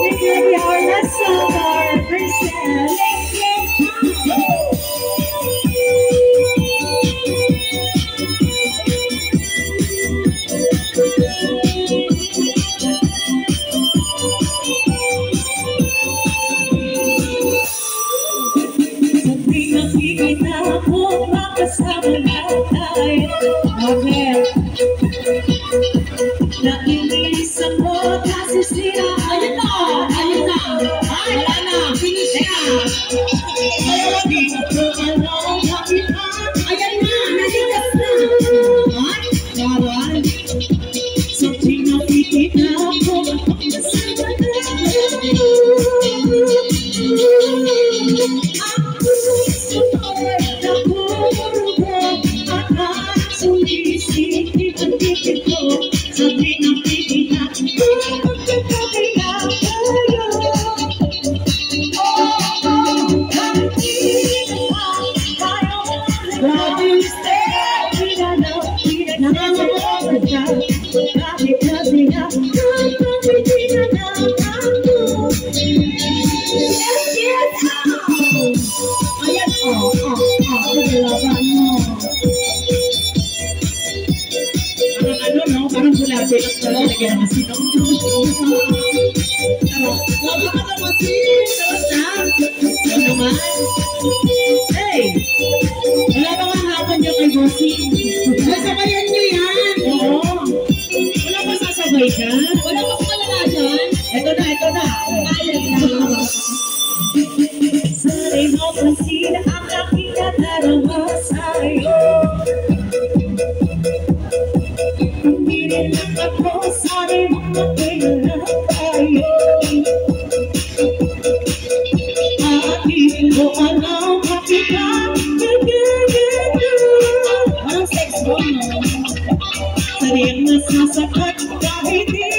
Maybe our last song, our first kasama na tayo. Bakit? Nakikisan mo kasi sila. Ayun na! Ayun na! Ay, wala na! Finish na! Di ko alam bakit na. Ayan na! Naligas na! Ay, bawal. So, pinakikita ko kasama na tayo. Parang gulabi lang talaga lagyan ng asin. Ano naman? Hey! Wala ba nga hapon niyo kay Bossing? Sasabayan niyo yan! Oo! Wala ba sasabay ka? Wala ba kalala dyan? Ito na! Ayan na! Sana'y mo pansin ang aking nadarama sa'yo. Hindi rin lang ako sana'y magpapailan tayo. Aking ko alam bakit ka nagagano. Parang sex bomb, no? Sana'y nasasakat kahit di